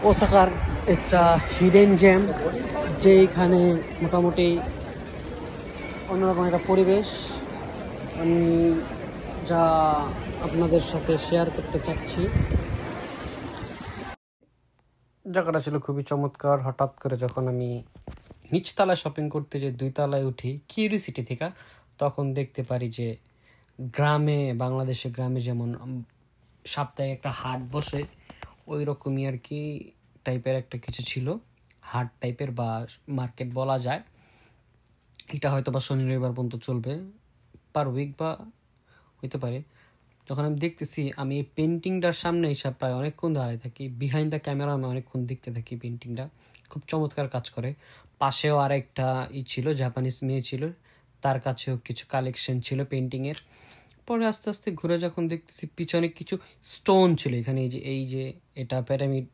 ওসাকার একটা hidden gem, যেখানে মোটামুটি অন্যরকম একটা পরিবেশ আমি যা আপনাদের সাথে শেয়ার করতে চাচ্ছি। জায়গাটা ছিল খুবই চমৎকার। হঠাৎ করে যখন আমি নিচতলায় শপিং করতে যে 2 তলায় উঠি কিউরিসিটি থেকে, তখন দেখতে পারি যে গ্রামে, বাংলাদেশে গ্রামে যেমন সাপ্তাহিক একটা হাট বসে, ওই রকমই আর কি টাইপের একটা কিছু ছিল, হাট টাইপের বা মার্কেট বলা যায়। এটা হয়তো বা শনি রবিবার পর্যন্ত চলবে, পার উইক বা হইতে পারে। যখন আমি দেখতেছি, আমি এই পেন্টিংটার সামনে হিসাব প্রায় অনেকক্ষণ দাঁড়ায় থাকি, বিহাইন্ড দ্য ক্যামেরা আমি অনেকক্ষণ দেখতে থাকি। পেন্টিংটা খুব চমৎকার কাজ করে। পাশেও আরেকটা ছিল, জাপানিজ মেয়ে ছিল, তার কাছেও কিছু কালেকশন ছিল পেন্টিংয়ের। পরে আস্তে আস্তে ঘুরে যখন দেখতেছি, পিছনে কিছু স্টোন ছিল। এখানে এই যে এটা পিরামিড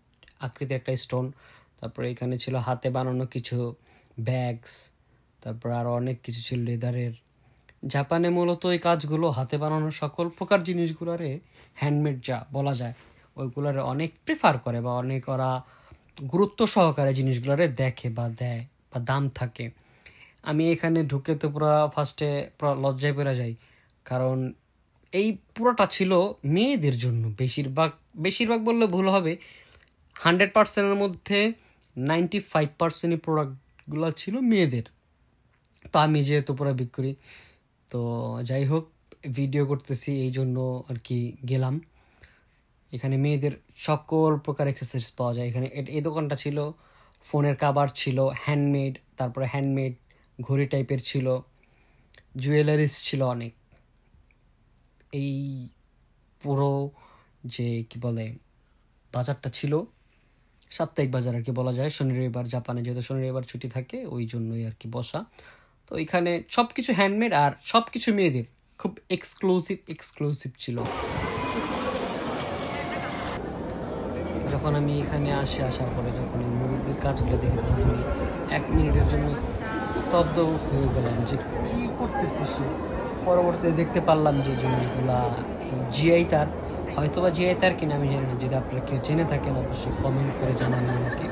আকৃতির একটা স্টোন। তারপরে এখানে ছিল হাতে বানানো কিছু ব্যাগস, তারপর আরও অনেক কিছু ছিল লেদারের। জাপানে মূলত এই কাজগুলো হাতে বানানো সকল প্রকার জিনিসগুলোরে হ্যান্ডমেড যা বলা যায়, ওইগুলোরে অনেক প্রেফার করে বা অনেক ওরা গুরুত্ব সহকারে জিনিসগুলোরে দেখে বা দেয় বা দাম থাকে। আমি এখানে ঢুকে তো পুরো ফার্স্টে পুরো লজ্জায় পড়ে যাই, কারণ এই পুরোটা ছিল মেয়েদের জন্য। বেশিরভাগ বললে ভুল হবে, 100%-এর মধ্যে 95%-ই প্রোডাক্টগুলো ছিল মেয়েদের। তো আমি যেহেতু পুরো বিক্রি, তো যাই হোক ভিডিও করতেছি এই জন্য আর কি গেলাম। এখানে মেয়েদের সকল প্রকার অ্যাক্সেসরিজ পাওয়া যায়। এখানে এই দোকানটা ছিল, ফোনের কাভার ছিল হ্যান্ডমেড, তারপরে হ্যান্ডমেড ঘড়ি টাইপের ছিল, জুয়েলারিস ছিল অনেক। এই পুরো যে কি বলে বাজারটা ছিল সাপ্তাহিক বাজার আর কি বলা যায়, শনি রবিবার। জাপানে যেহেতু শনি রবিবার ছুটি থাকে, ওই জন্যই আর কি বসা। তো এখানে সব কিছু হ্যান্ডমেড আর সব কিছু মেয়েদের, খুব এক্সক্লুসিভ ছিল। যখন আমি এখানে আসার পরে যখন এই মুরগির কাজগুলো দেখে, তখন আমি 1 মিনিটের জন্য স্তব্ধ হয়ে গেলাম যে কী করতেছে সে। পরবর্তীতে দেখতে পারলাম যে জিনিসগুলা জিআই তার, হয়তো বা জিআই তার কিনা আমি জানি না। যদি আপনারা কেউ জেনে থাকেন অবশ্যই কমেন্ট করে জানাবেন আমাকে।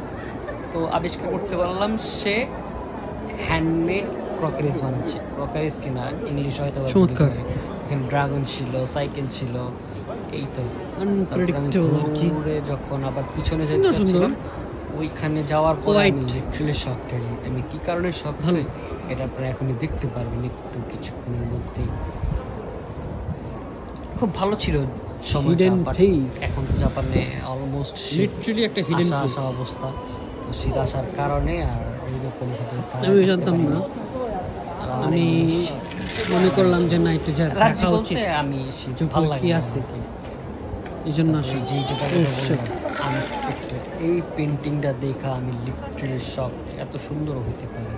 তো আবিষ্কার করতে পারলাম সে হ্যান্ডমেড ক্রকারিজ বানাচ্ছে। ক্রকারিজ কিনা ইংলিশ হয়তো চমৎকার। এখানে ড্রাগন ছিল, সাইকেল ছিল, এই তো। যখন আবার পিছনে যাচ্ছিলাম, ওইখানে যাওয়ার পর আমি লিটারালি শক হয়ে যাই। আমি কি কারণে শক হই এটা আপনারা এখনই দেখতে পারবেন একটু কিছুক্ষণের মধ্যেই। খুব ভালো ছিল সময়টা। এখন তো জাপানে অলমোস্ট লিটারালি একটা হিডেন আসা অবস্থা। তো শীত আসার কারণে আর ওইরকম ভাবে আমি জানতাম না। আমি মনে করলাম যে না একটু দেখা উচিত, আমি ভালো কি আছে এই জন্য আনএক্সপেক্টেড এই পেন্টিংটা দেখা আমি লিটারালি শক। এত সুন্দর হতে পারে।